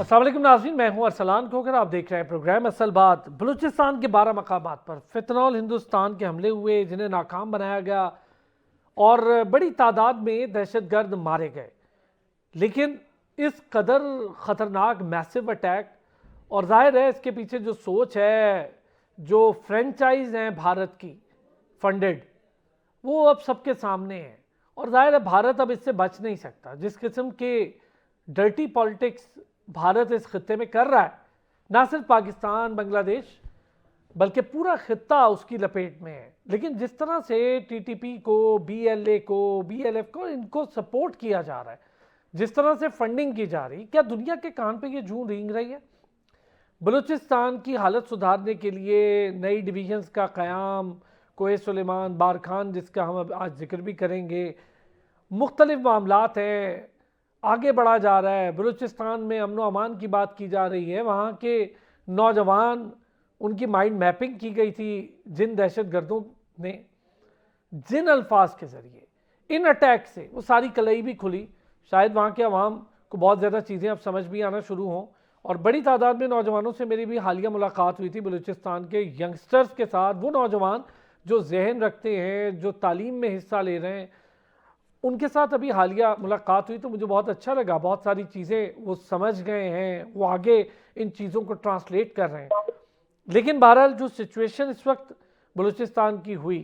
अस्सलाम वालेकुम नाज़रीन, मैं हूं अरसलान खोकर। आप देख रहे हैं प्रोग्राम असल बात। बलूचिस्तान के 12 मकामात पर फितनॉल हिंदुस्तान के हमले हुए जिन्हें नाकाम बनाया गया और बड़ी तादाद में दहशतगर्द मारे गए। लेकिन इस कदर ख़तरनाक मैसिव अटैक और जाहिर है इसके पीछे जो सोच है, जो फ्रेंचाइज हैं भारत की फंडेड, वो अब सबके सामने है। और जाहिर है भारत अब इससे बच नहीं सकता। जिस किस्म के डर्टी पॉलिटिक्स भारत इस खित्ते में कर रहा है, ना सिर्फ पाकिस्तान बांग्लादेश बल्कि पूरा खित्ता उसकी लपेट में है। लेकिन जिस तरह से टीटीपी को, बीएलए को, बीएलएफ को, इनको सपोर्ट किया जा रहा है, जिस तरह से फंडिंग की जा रही, क्या दुनिया के कान पे ये जूं रेंग रही है? बलूचिस्तान की हालत सुधारने के लिए नई डिवीजन्स का क़याम, कोहे सुलेमान, बारखान, जिसका हम आज जिक्र भी करेंगे, मुख्तलिफ मामलात हैं, आगे बढ़ा जा रहा है। बलूचिस्तान में अमन व अमान की बात की जा रही है। वहाँ के नौजवान, उनकी माइंड मैपिंग की गई थी जिन दहशतगर्दों ने, जिन अल्फाज के ज़रिए इन अटैक से वो सारी कलई भी खुली। शायद वहाँ के अवाम को बहुत ज़्यादा चीज़ें अब समझ भी आना शुरू हों। और बड़ी तादाद में नौजवानों से मेरी भी हालिया मुलाकात हुई थी, बलूचिस्तान के यंगस्टर्स के साथ। वो नौजवान जो जहन रखते हैं, जो तालीम में हिस्सा ले रहे हैं, उनके साथ अभी हालिया मुलाकात हुई तो मुझे बहुत अच्छा लगा। बहुत सारी चीज़ें वो समझ गए हैं, वो आगे इन चीज़ों को ट्रांसलेट कर रहे हैं। लेकिन बहरहाल जो सिचुएशन इस वक्त बलूचिस्तान की हुई,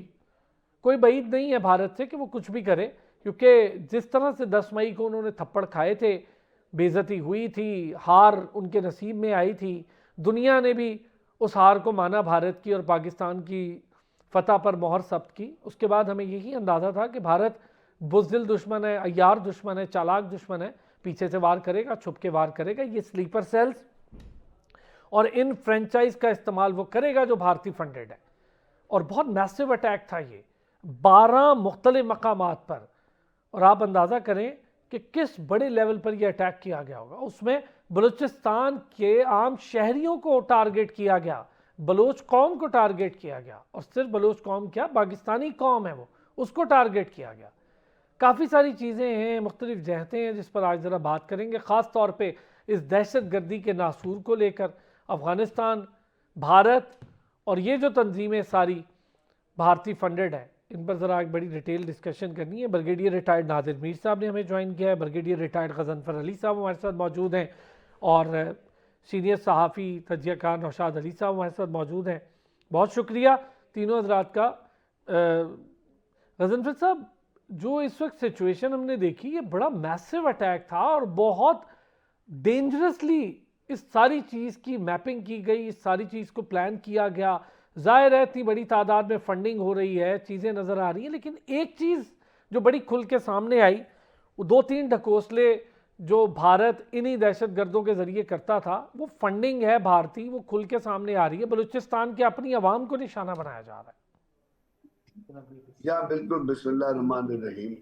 कोई बईद नहीं है भारत से कि वो कुछ भी करे, क्योंकि जिस तरह से 10 मई को उन्होंने थप्पड़ खाए थे, बेइज्जती हुई थी, हार उनके नसीब में आई थी, दुनिया ने भी उस हार को माना भारत की और पाकिस्तान की फतह पर मोहर सब्त की। उसके बाद हमें यही अंदाज़ा था कि भारत बुज़दिल दुश्मन है, अय्यार दुश्मन है, चालाक दुश्मन है, पीछे से वार करेगा, छुप के वार करेगा। ये स्लीपर सेल्स और इन फ्रेंचाइज का इस्तेमाल वो करेगा जो भारतीय फंडेड है। और बहुत मैसिव अटैक था ये, 12 मुख्तलिफ मकामात पर। और आप अंदाज़ा करें कि किस बड़े लेवल पर यह अटैक किया गया होगा। उसमें बलूचिस्तान के आम शहरियों को टारगेट किया गया, बलोच कौम को टारगेट किया गया। और सिर्फ बलोच कौम क्या, पाकिस्तानी कौम है वो, उसको टारगेट किया गया। काफ़ी सारी चीज़ें हैं, मुख्तलिफ जहतें हैं जिस पर आज ज़रा बात करेंगे, ख़ास तौर पे इस दहशत गर्दी के नासूर को लेकर। अफ़गानिस्तान, भारत और ये जो तंजीमें सारी भारतीय फंडेड है, इन पर ज़रा एक बड़ी डिटेल डिस्कशन करनी है। ब्रिगेडियर रिटायर्ड नादिर मीर साहब ने हमें ज्वाइन किया है, ब्रिगेडियर रिटायर्ड गजनफर अली साहब हमारे साथ मौजूद हैं, और सीनियर सहाफ़ी तजज़ियाकार नौशाद अली साहब हमारे साथ मौजूद हैं। बहुत शुक्रिया तीनों हज़रात का। गजनफर साहब, जो इस वक्त सिचुएशन हमने देखी, ये बड़ा मैसिव अटैक था और बहुत डेंजरसली इस सारी चीज़ की मैपिंग की गई, इस सारी चीज़ को प्लान किया गया। जाहिर है इतनी बड़ी तादाद में फंडिंग हो रही है, चीज़ें नज़र आ रही हैं, लेकिन एक चीज़ जो बड़ी खुल के सामने आई, वो 2-3 ढकोसले जो भारत इन्हीं दहशत गर्दों के ज़रिए करता था, वो फंडिंग है भारतीय, वो खुल के सामने आ रही है। बलूचिस्तान के अपनी आवाम को निशाना बनाया जा रहा है। या बिल्कुल, बिस्मिल्लाह रहमान रहीम।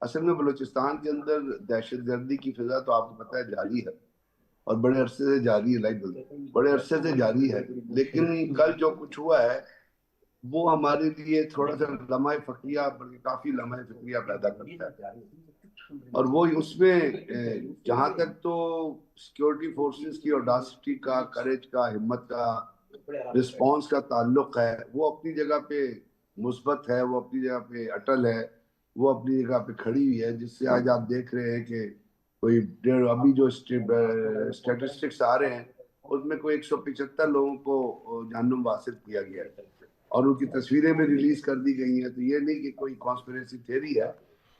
असल में बलूचिस्तान के अंदर दहशत गर्दी की फिजा तो आपको पता है जारी है, और बड़े अरसे से जारी है, बड़े अरसे से जारी है। लेकिन कल जो कुछ हुआ है वो हमारे लिए थोड़ा सा लम्हा फक्रिया, बल्कि काफी लम्हा फक्रिया पैदा करता है। और वो उसमें जहां तक तो सिक्योरिटी फोर्सेस की ऑडासिटी का, करेज का, हिम्मत का, रिस्पॉन्स का ताल्लुक है, वो अपनी जगह पे मुस्बत है, वो अपनी जगह पे अटल है, वो अपनी जगह पे खड़ी हुई है। जिससे आज आप देख रहे हैं कि कोई अभी जो स्टेटिस्टिक्स आ रहे हैं उसमें कोई 175 लोगों को जानम वासिल किया गया है और उनकी तस्वीरें भी रिलीज कर दी गई हैं। तो ये नहीं कि कोई कॉन्स्पिरेसी थ्योरी है,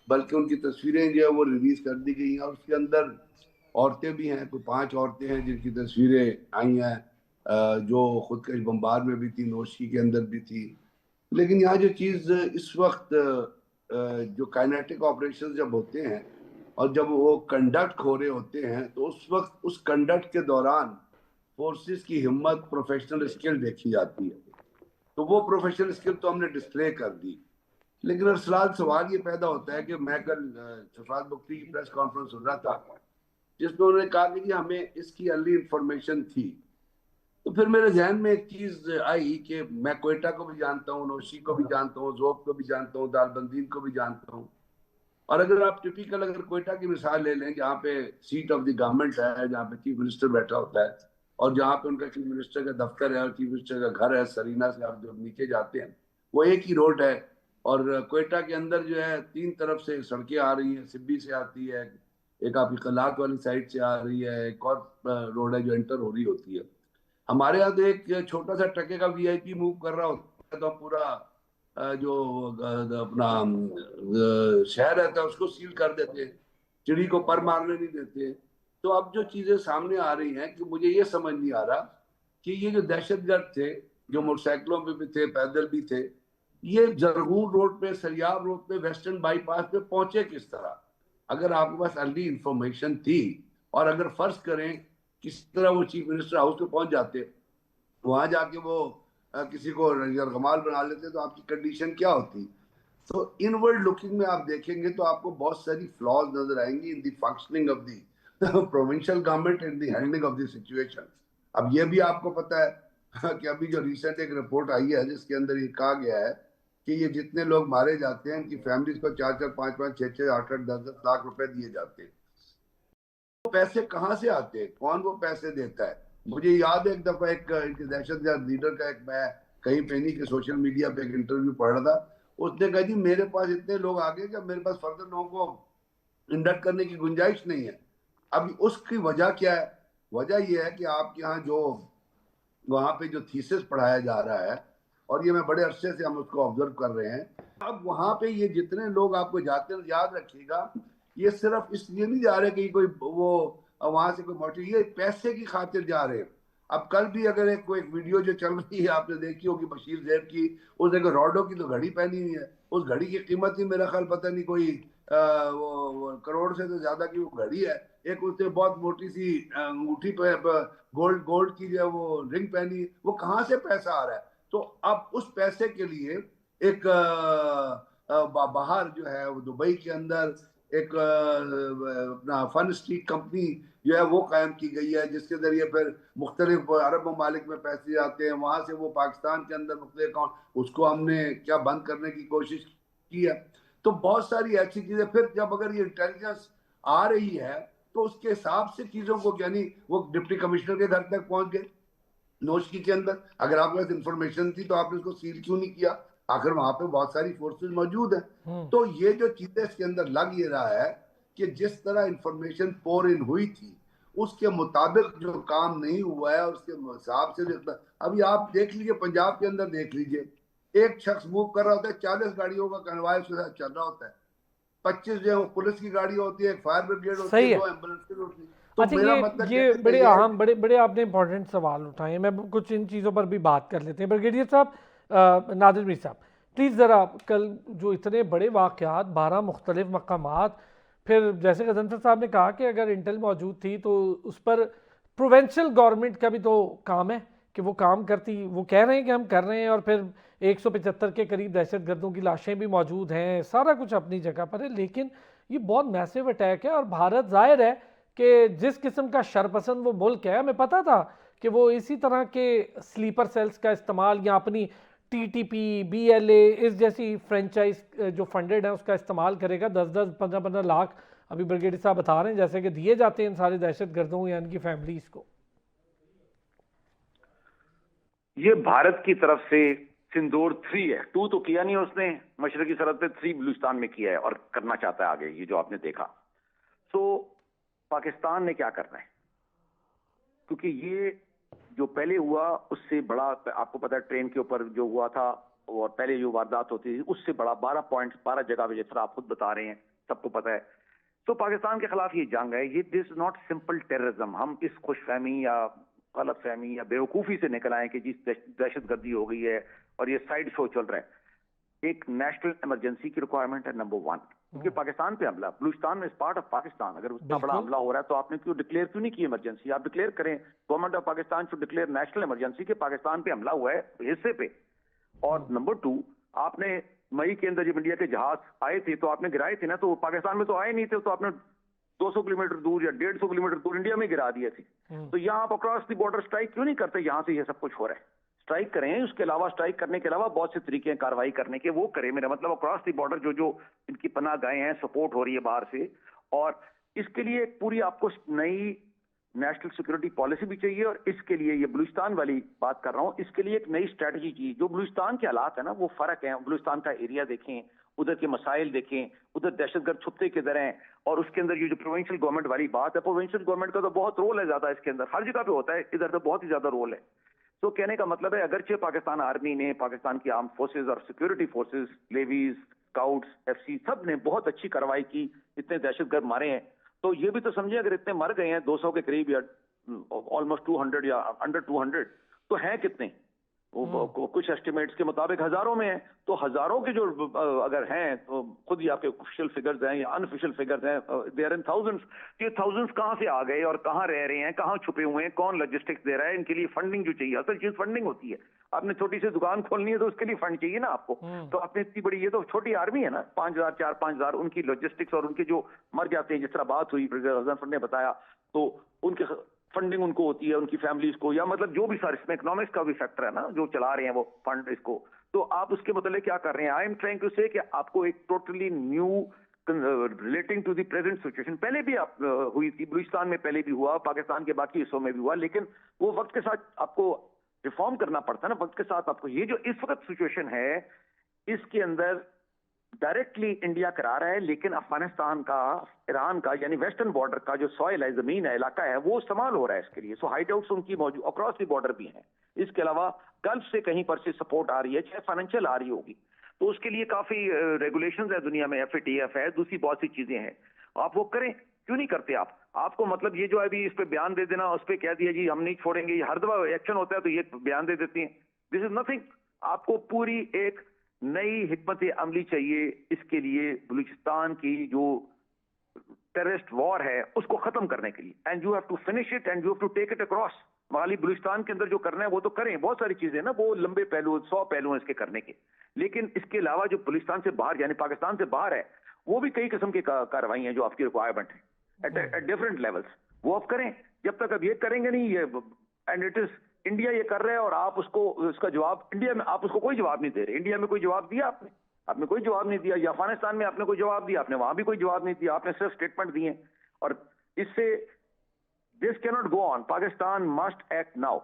बल्कि उनकी तस्वीरें जो है वो रिलीज कर दी गई हैं। और उसके अंदर औरतें भी हैं, कोई 5 औरतें हैं जिनकी तस्वीरें आई हैं, जो खुदकश बम्बार में भी थी, नोशी के अंदर भी थी। लेकिन यहाँ जो चीज़ इस वक्त जो काइनेटिक ऑपरेशन जब होते हैं और जब वो कंडक्ट हो रहे होते हैं, तो उस वक्त उस कंडक्ट के दौरान फोर्सेस की हिम्मत, प्रोफेशनल स्किल देखी जाती है। तो वो प्रोफेशनल स्किल तो हमने डिस्प्ले कर दी। लेकिन अरसलान, सवाल ये पैदा होता है कि मैं कल शफात मुफ्ती की प्रेस कॉन्फ्रेंस सुन रहा था जिसमें उन्होंने कहा कि हमें इसकी अर्ली इंफॉर्मेशन थी। तो फिर मेरे जहन में एक चीज आई कि मैं क्वेटा को भी जानता हूँ, नौशी को भी जानता हूँ, जोब को भी जानता हूँ, दालबंदीन को भी जानता हूँ, और अगर आप टिपिकल अगर कोयटा की मिसाल ले लें, जहाँ पे सीट ऑफ द गवर्नमेंट है, जहाँ पे चीफ मिनिस्टर बैठा होता है और जहाँ पे उनका चीफ मिनिस्टर का दफ्तर है और चीफ मिनिस्टर का घर है, सरीना से आप जो नीचे जाते हैं वो एक ही रोड है। और कोयटा के अंदर जो है 3 तरफ से सड़कें आ रही हैं, सिब्बी से आती है, एक आपकी कलात वाली साइड से आ रही है, एक और रोड है जो एंटर हो रही होती है। हमारे यहाँ तो एक छोटा सा टके का वीआईपी मूव कर रहा होता है तो पूरा जो अपना शहर रहता है उसको सील कर देते हैं, चिड़ी को पर मारने नहीं देते। तो अब जो चीजें सामने आ रही हैं कि मुझे ये समझ नहीं आ रहा कि ये जो दहशतगर्द थे, जो मोटरसाइकिलों पे भी थे, पैदल भी थे, ये जरगून रोड पे, सरियाब रोड पे, वेस्टर्न बाईपास पे पहुंचे किस तरह? अगर आपके पास अर्ली इंफॉर्मेशन थी और अगर फर्ज करें किस तरह वो चीफ मिनिस्टर हाउस पे पहुंच जाते, वहां जाके वो किसी को यरगमाल बना लेते, तो आपकी कंडीशन क्या होती? तो इनवर्ड लुकिंग में आप देखेंगे तो आपको बहुत सारी फ्लॉज नजर आएंगी in the functioning of the provincial government, in the handling of the situation. अब ये भी आपको पता है कि अभी जो रिसेंट एक रिपोर्ट आई है जिसके अंदर ये कहा गया है कि ये जितने लोग मारे जाते हैं इनकी फैमिलीज को 4-4, 5-5, 6-6, 8-8, 10-10 लाख रुपए दिए जाते हैं। वो पैसे कहाँ से आते हैं? कौन वो पैसे देता है? मुझे याद है एक दफा एक दहशतगर्द लीडर का, एक मैं कहीं पे नहीं कि सोशल मीडिया पे एक इंटरव्यू पढ़ रहा था, उसने कहा जी मेरे पास इतने लोग आ गए कि मेरे पास फर्दर लोगों को इंडक्ट करने की गुंजाइश नहीं है। अब उसकी वजह क्या है? वजह यह है कि आपके यहाँ जो वहां पे जो थीसिस पढ़ाया जा रहा है, और ये मैं बड़े अरसे से हम उसको ऑब्जर्व कर रहे हैं, अब वहां पे ये जितने लोग आपको जाते हैं, याद रखिएगा, ये सिर्फ इसलिए नहीं जा रहे कि कोई वो वहां से कोई मोटिव, ये पैसे की खातिर जा रहे हैं। अब कल भी अगर एक कोई वीडियो जो चल रही है आपने देखी होगी बशीर जैब की, उसने रॉडो की तो घड़ी पहनी हुई है, उस घड़ी की कीमत ही मेरा ख्याल पता नहीं कोई वो करोड़ से तो ज्यादा की वो घड़ी है। एक उसने बहुत मोटी सी अंगूठी पे गोल्ड गोल्ड की जो वो रिंग पहनी, वो कहाँ से पैसा आ रहा है? तो अब उस पैसे के लिए एक बाहर जो है वो दुबई के अंदर एक अपना फन स्ट्रीट कंपनी जो है वो कायम की गई है, जिसके जरिए फिर मुख्तलिफ अरब ममालिक में पैसे आते हैं, वहां से वो पाकिस्तान के अंदर मुख्तलिफ अकाउंट, उसको हमने क्या बंद करने की कोशिश की है। तो बहुत सारी ऐसी चीजें, फिर जब अगर ये इंटेलिजेंस आ रही है तो उसके हिसाब से चीजों को, यानी वो डिप्टी कमिश्नर के घर तक पहुंच गए नोशकी के अंदर, अगर आपके पास इंफॉर्मेशन थी तो आपने उसको सील क्यों नहीं किया? आखिर वहां पे बहुत सारी फोर्सेस मौजूद है। तो ये जो चीजें इसके अंदर लग ये रहा है कि जिस तरह इंफॉर्मेशन पोर इन हुई थी उसके मुताबिक जो काम नहीं हुआ है, उसके हिसाब से अभी आप देख लीजिए, पंजाब के अंदर देख लीजिए, एक शख्स मूव कर रहा होता है, 40 गाड़ियों का कन्वाय उसके साथ चल रहा होता है, 25 जो है पुलिस की गाड़ी होती है, फायर ब्रिगेड होती है, 2 एम्बुलेंस की होती है। तो अच्छा, मेरा मतलब ये बड़े अहम, बड़े बड़े आपने इंपॉर्टेंट सवाल उठाए हैं। मैं कुछ इन चीज़ों पर भी बात कर लेते हैं। ब्रिगेडियर साहब, नादिर मीर साहब, प्लीज़ ज़रा, कल जो इतने बड़े वाक़यात, 12 मुख्तलिफ मकामात, फिर जैसे गजनफर साहब ने कहा कि अगर इंटेल मौजूद थी तो उस पर प्रोवेंशियल गवर्नमेंट का भी तो काम है कि वो काम करती। वो कह रहे हैं कि हम कर रहे हैं, और फिर 175 के करीब दहशत गर्दों की लाशें भी मौजूद हैं, सारा कुछ अपनी जगह पर है। लेकिन ये बहुत मैसिव अटैक है, और भारत जाहिर है कि जिस किस्म का शरपसंद वो मुल्क है, हमें पता था कि वो इसी तरह के स्लीपर सेल्स का इस्तेमाल या अपनी टीटीपी, बीएलए, इस जैसी फ्रेंचाइज जो फंडेड है उसका इस्तेमाल करेगा। 10-10, 15-15 लाख अभी ब्रिगेडियर साहब बता रहे हैं जैसे कि दिए जाते हैं इन सारे दहशत गर्दों या इनकी फैमिलीज को। ये भारत की तरफ से सिंदूर 3 है, 2 तो किया नहीं उसने, मशरकी सरहद पे 3 बलूचिस्तान में किया है और करना चाहता है आगे, ये जो आपने देखा। तो पाकिस्तान ने क्या करना है, क्योंकि ये जो पहले हुआ उससे बड़ा, आपको पता है ट्रेन के ऊपर जो हुआ था और पहले जो वारदात होती थी उससे बड़ा 12 पॉइंट 12 जगह पे, जिस तरह आप खुद बता रहे हैं, सबको पता है। तो पाकिस्तान के खिलाफ ये जंग है, ये दिस नॉट सिंपल टेररिज्म। हम इस खुशफहमी या गलत फहमी या बेवकूफ़ी से निकल आए कि जिस दहशतगर्दी हो गई है और ये साइड शो चल रहा है। एक नेशनल इमरजेंसी की रिक्वायरमेंट है, नंबर 1, क्योंकि पाकिस्तान पे हमला, बलूचिस्तान में इज पार्ट ऑफ पाकिस्तान। अगर उतना बड़ा हमला हो रहा है तो आपने क्यों डिक्लेयर क्यों नहीं की इमरजेंसी? आप डिक्लेयर करें, government of Pakistan should declare national emergency के पाकिस्तान पे हमला हुआ है हिस्से पे। और नंबर 2, आपने मई के अंदर जब इंडिया के जहाज आए थे तो आपने गिराए थे ना, तो पाकिस्तान में तो आए नहीं थे, तो आपने 200 किलोमीटर दूर या 150 किलोमीटर दूर इंडिया में गिरा दिए थे। तो यहाँ आप अक्रॉस द बॉर्डर स्ट्राइक क्यों नहीं करते? यहाँ से ये सब कुछ हो रहा है। स्ट्राइक करें, उसके अलावा स्ट्राइक करने के अलावा बहुत से तरीके हैं कार्रवाई करने के, वो करें। मेरा मतलब अक्रॉस द बॉर्डर जो जो इनकी पनाह गाहें हैं, सपोर्ट हो रही है बाहर से, और इसके लिए एक पूरी आपको नई नेशनल सिक्योरिटी पॉलिसी भी चाहिए। और इसके लिए ये बलूचिस्तान वाली बात कर रहा हूं, इसके लिए एक नई स्ट्रेटजी चाहिए। जो बलूचिस्तान के हालात है ना, वो फर्क है। बलूचिस्तान का एरिया देखें, उधर के मसाइल देखें, उधर दहशतगर्द छुपते किधर हैं, और उसके अंदर ये जो प्रोविंशियल गवर्नमेंट वाली बात है, प्रोविंशियल गवर्नमेंट का तो बहुत रोल है ज्यादा इसके अंदर, हर जगह पे होता है, इधर तो बहुत ही ज्यादा रोल है। तो कहने का मतलब है, अगरचे पाकिस्तान आर्मी ने, पाकिस्तान की आर्म फोर्सेज और security forces, levies, scouts, FC, सब ने बहुत अच्छी कार्रवाई की, इतने दहशतगर्द मारे हैं। तो ये भी तो समझिए, अगर इतने मर गए हैं 200 के करीब, या ऑलमोस्ट 200 या अंडर 200, तो हैं कितने? वो कुछ एस्टिमेट्स के मुताबिक हजारों में है। तो हजारों के जो अगर हैं, तो खुद ही आपके ऑफिशियल फिगर्स हैं या अनऑफिशियल फिगर्स हैं, दे आर इन थाउजेंड्स। ये थाउजेंड्स कहां से आ गए और कहां रह रहे हैं, कहां छुपे हुए हैं, कौन लॉजिस्टिक्स दे रहा है? इनके लिए फंडिंग जो चाहिए, असल चीज फंडिंग होती है। आपने छोटी सी दुकान खोलनी है तो उसके लिए फंड चाहिए ना आपको। तो आपने इतनी बड़ी, ये तो छोटी आर्मी है ना, 5,000 4-5,000, उनकी लॉजिस्टिक्स और उनके जो मर जाते हैं, जिस तरह बात हुई ने बताया, तो उनके फंडिंग उनको होती है, उनकी फैमिलीज को, या मतलब जो भी सर इसमें इकोनॉमिक्स का भी फैक्टर है ना, जो चला रहे हैं वो फंड इसको। तो आप उसके मतलब क्या कर रहे हैं? आई एम ट्राइंग टू से कि आपको एक totally new relating to the present situation, पहले भी आप हुई थी, बलूचिस्तान में पहले भी हुआ, पाकिस्तान के बाकी हिस्सों में भी हुआ, लेकिन वो वक्त के साथ आपको रिफॉर्म करना पड़ता है ना, वक्त के साथ आपको। ये जो इस वक्त सिचुएशन है, इसके अंदर डायरेक्टली इंडिया करा रहा है, लेकिन अफगानिस्तान का, ईरान का, यानी वेस्टर्न बॉर्डर का जो सॉइल है, जमीन है, इलाका है, वो इस्तेमाल हो रहा है इसके लिए। सो हाइडआउट्स उनकी मौजूद अक्रॉस द बॉर्डर भी हैं। इसके अलावा गल्फ से कहीं पर से सपोर्ट आ रही है, चाहे फाइनेंशियल आ रही होगी, तो उसके लिए काफी रेगुलेशंस है दुनिया में, FATF है, दूसरी बहुत सी चीजें हैं। आप वो करें, क्यों नहीं करते आप? आपको मतलब ये जो अभी इस पे बयान दे देना, उस पे कह दिया जी हम नहीं छोड़ेंगे, हर दफा एक्शन होता है तो ये बयान दे देती हैं, दिस इज नथिंग। आपको पूरी एक नई हिकमत अमली चाहिए इसके लिए, बलूचिस्तान की जो टेररिस्ट वॉर है उसको खत्म करने के लिए। And you have to finish it and you have to take it across. Mali Balochistan के अंदर जो करना है वो तो करें, बहुत सारी चीजें ना, वो लंबे पहलू, 100 पहलू हैं इसके करने के। लेकिन इसके अलावा जो बलूचिस्तान से बाहर, यानी पाकिस्तान से बाहर है, वो भी कई किस्म की कार्रवाई हैं जो आपकी रिक्वायरमेंट है एट डिफरेंट लेवल्स, वो आप करें। जब तक अब ये करेंगे नहीं, ये एंड इट इज इंडिया ये कर रहा है और आप उसको, उसका जवाब इंडिया में, आप उसको कोई जवाब नहीं दे रहे। इंडिया में कोई जवाब दिया आपने कोई जवाब नहीं दिया, या अफगानिस्तान में आपने कोई जवाब दिया, आपने वहां भी कोई जवाब नहीं दिया, आपने सिर्फ स्टेटमेंट दिए। और इससे this can not go on, Pakistan must act now.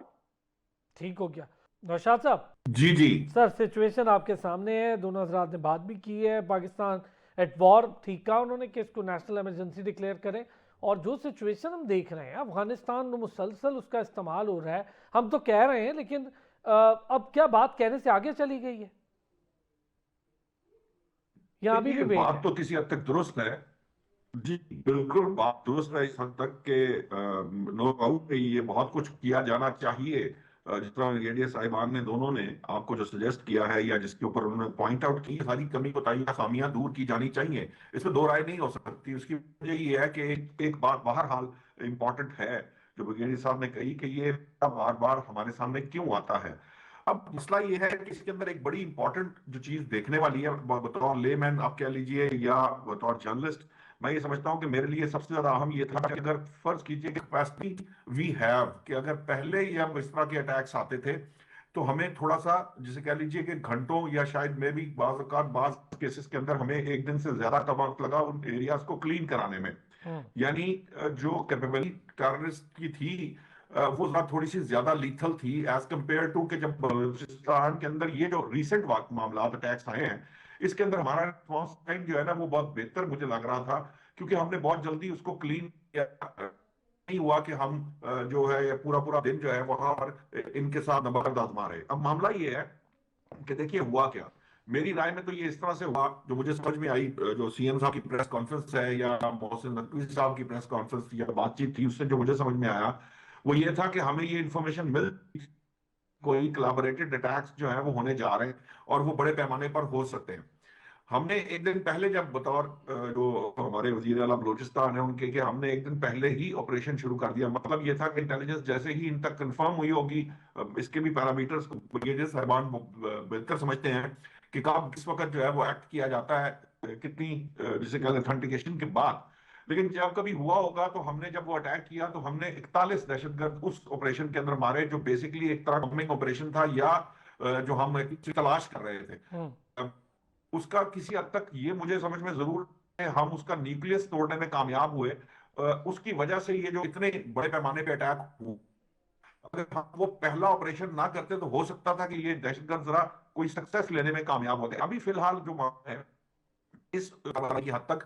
ठीक हो गया नौशाद साहब? जी जी सर, सिचुएशन आपके सामने है, दोनों हजरात ने बात भी की है, पाकिस्तान एट वॉर, ठीक कहा उन्होंने कि इसको नेशनल इमरजेंसी डिक्लेयर करें। और जो सिचुएशन हम देख रहे हैं अफगानिस्तान में, मुसलसल उसका इस्तेमाल हो रहा है, हम तो कह रहे हैं, लेकिन अब क्या बात कहने से आगे चली गई है, यहाँ अभी भी वेट बात है? तो किसी हद तक दुरुस्त है। जी बिल्कुल, बात दुरुस्त है इस हद तक के नो डाउट ये बहुत कुछ किया जाना चाहिए। जिस तरह ब्रिगेडियर साहिबान ने, दोनों ने आपको जो सजेस्ट किया है या जिसके ऊपर उन्होंने पॉइंट आउट की, सारी कमी कोताहियां, खामियां दूर की जानी चाहिए, इसमें दो राय नहीं हो सकती। उसकी वजह ये है कि एक बात बहरहाल इंपॉर्टेंट है जो ब्रिगेडियर साहब ने कही कि ये बार बार हमारे सामने क्यों आता है। अब मसला ये है कि इसके अंदर एक बड़ी इंपॉर्टेंट जो चीज देखने वाली है, बतौर लेमैन आप कह लीजिए या बतौर जर्नलिस्ट, मैं ये समझता हूं कि मेरे लिए सबसे ज्यादा अहम ये था कि अगर फर्ज कीजिए कि कैपेसिटी वी हैव, कि अगर पहले ही हम इस तरह के अटैक्स आते थे तो हमें थोड़ा सा, जिसे कह लीजिए कि घंटों या शायद में भी बाज केसेस के अंदर हमें एक दिन से ज्यादा का वक्त लगा उन एरियाज को क्लीन कराने में। यानी जो कैपेबिलिटी टेररिस्ट की थी वो थोड़ी सी ज्यादा लीथल थी एज कंपेयर टू कि जब बलूचिस्तान के अंदर ये जो रिसेंट मामला अटैक्स आए हैं, इसके अंदर हमारा रिस्पॉन्स टाइम जो है ना वो बहुत बेहतर मुझे लग रहा था, क्योंकि हमने बहुत जल्दी उसको क्लीन किया। नहीं हुआ कि हम जो है पूरा पूरा दिन जो है वहां पर इनके साथ नंबर आजमा रहे। अब मामला ये है कि देखिए हुआ क्या, मेरी राय में तो ये इस तरह से हुआ, जो मुझे समझ में आई, जो CM साहब की प्रेस कॉन्फ्रेंस है या मोहसिन नकवी साहब की प्रेस कॉन्फ्रेंस या बातचीत थी, उससे जो मुझे समझ में आया वो ये था कि हमें ये इंफॉर्मेशन मिल, कोई कोलैबोरेटेड अटैक्स जो है वो होने जा रहे हैं और वो बड़े पैमाने पर हो सकते हैं। हमने एक दिन पहले, जब बतौर जो हमारे वजीर आला बलूचिस्तान है उनके, कि हमने एक दिन पहले ही ऑपरेशन शुरू कर दिया। मतलब ये था कि इंटेलिजेंस जैसे ही इन तक कंफर्म हुई होगी, इसके भी पैरामीटर्स ब्रिगेडियर साहिबान बेहतर समझते हैं कि कब किस वक्त जो है वो एक्ट किया जाता है, कितनी जिसे कहते हैं ऑथेंटिकेशन के बाद। लेकिन जब कभी हुआ होगा तो हमने जब वो अटैक किया तो हमने 41 दहशतगर्द उस ऑपरेशन के अंदर मारे, जो बेसिकली एक तरह बॉम्बिंग ऑपरेशन था, या जो हम एक तलाश कर रहे थे। उसका किसी हद तक ये मुझे समझ में जरूर है, हम उसका न्यूक्लियस तोड़ने में कामयाब हुए। उसकी वजह से ये जो इतने बड़े पैमाने पे अटैक हुए, अगर हम वो पहला ऑपरेशन ना करते तो हो सकता था कि ये दहशतगर्द जरा कोई सक्सेस लेने में कामयाब होते। अभी फिलहाल जो मामला है इस की हद तक,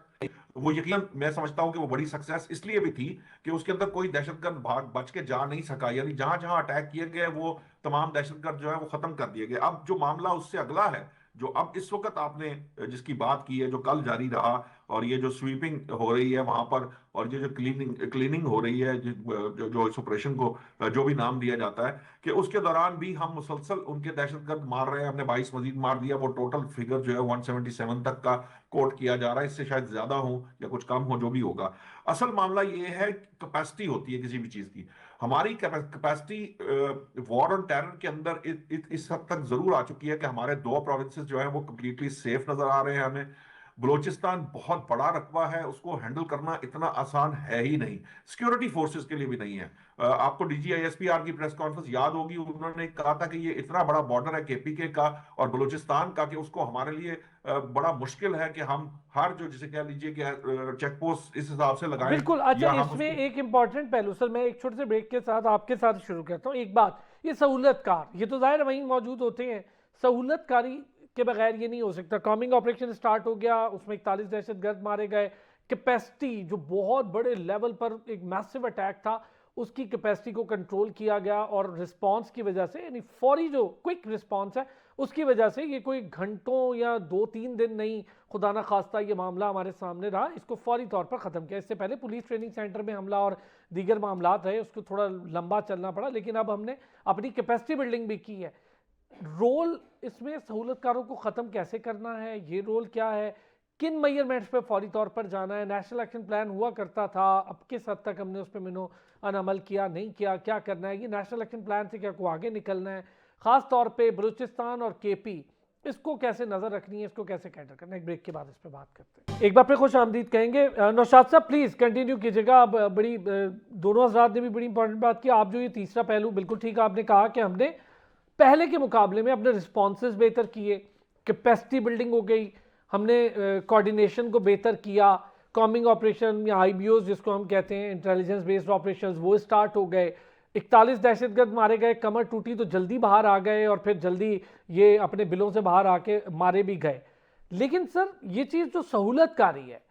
वो यकीनन मैं समझता हूं कि वो बड़ी सक्सेस इसलिए भी थी कि उसके अंदर कोई दहशतगर्द भाग बच के जा नहीं सका, यानी जहां जहां अटैक किए गए वो तमाम दहशतगर्द जो है वो खत्म कर दिए गए। अब जो मामला उससे अगला है, जो अब इस वक्त आपने जिसकी बात की है, जो कल जारी रहा, और ये जो स्वीपिंग हो रही है वहां पर, और ये जो क्लीनिंग हो रही है, जो इस ऑपरेशन को जो भी नाम दिया जाता है, कि उसके दौरान भी हम मुसलसल उनके दहशतगर्द मार रहे हैं। हमने 22 मजीद मार दिया, वो टोटल फिगर जो है 177 तक का कोट किया जा रहा है। इससे शायद ज्यादा हो या कुछ कम हो, जो भी होगा। असल मामला ये है, कैपेसिटी होती है किसी भी चीज की। हमारी कैपेसिटी वॉर ऑन टेरर के अंदर इस हद तक जरूर आ चुकी है कि हमारे 2 प्रोविंसेस जो है वो कंप्लीटली सेफ नजर आ रहे हैं हमें। बलोचिस्तान बहुत बड़ा रकबा है, उसको हैंडल करना इतना आसान है ही नहीं, सिक्योरिटी फोर्सेस के लिए भी नहीं है। आपको DGISPR की प्रेस कॉन्फ्रेंस याद होगी, उन्होंने कहा था कि ये इतना बड़ा बॉर्डर है KPK का और बलूचिस्तान का, कि उसको हमारे लिए बड़ा मुश्किल है कि हम हर जो जिसे कह लीजिए कि चेक पोस्ट इस हिसाब से लगाएं। बिल्कुल। अच्छा, या हम इसमें उसको एक इंपॉर्टेंट पहलू सर, मैं एक छोटे से ब्रेक के साथ आपके साथ शुरू करता हूँ। एक बात, ये सहूलतकार, ये तो जाहिर वहीं मौजूद होते हैं, सहूलतकारी के बगैर ये नहीं हो सकता। कॉमिंग ऑपरेशन स्टार्ट हो गया, उसमें 41 दहशतगर्द मारे गए। कैपेसिटी जो बहुत बड़े लेवल पर एक मैसिव अटैक था, उसकी कैपेसिटी को कंट्रोल किया गया, और रिस्पांस की वजह से, यानी फौरी जो क्विक रिस्पांस है, उसकी वजह से ये कोई घंटों या 2-3 दिन नहीं, खुदा ना खास्ता ये मामला हमारे सामने रहा, इसको फौरी तौर पर ख़त्म किया। इससे पहले पुलिस ट्रेनिंग सेंटर में हमला और दीगर मामला रहे, उसको थोड़ा लंबा चलना पड़ा, लेकिन अब हमने अपनी कैपेसिटी बिल्डिंग भी की है। रोल इसमें सहूलतकारों को ख़त्म कैसे करना है, ये रोल क्या है, किन मेजरमेंट्स पे फौरी तौर पर जाना है? नेशनल एक्शन प्लान हुआ करता था, अब किस हद तक हमने उस पर मिनो अमल किया, नहीं किया, क्या करना है? ये नेशनल एक्शन प्लान से क्या को आगे निकलना है? खास तौर पे बलूचिस्तान और KP, इसको कैसे नजर रखनी है, इसको कैसे कैटर करना है? एक ब्रेक के बाद इस पर बात करते हैं। एक बार फिर खुश आमदीद कहेंगे। नौशाद साहब प्लीज कंटिन्यू कीजिएगा। अब बड़ी दोनों हजरात ने भी बड़ी इंपॉर्टेंट बात की। आप जो ये तीसरा पहलू, बिल्कुल ठीक आपने कहा कि हमने पहले के मुकाबले में अपने रिस्पॉन्सेज बेहतर किए, कैपेसिटी बिल्डिंग हो गई, हमने कोऑर्डिनेशन को बेहतर किया, कॉमिंग ऑपरेशन या IBOs जिसको हम कहते हैं, इंटेलिजेंस बेस्ड ऑपरेशंस, वो स्टार्ट हो गए। 41 दहशतगर्द मारे गए, कमर टूटी तो जल्दी बाहर आ गए, और फिर जल्दी ये अपने बिलों से बाहर आके मारे भी गए। लेकिन सर ये चीज़ जो सहूलतकारी है,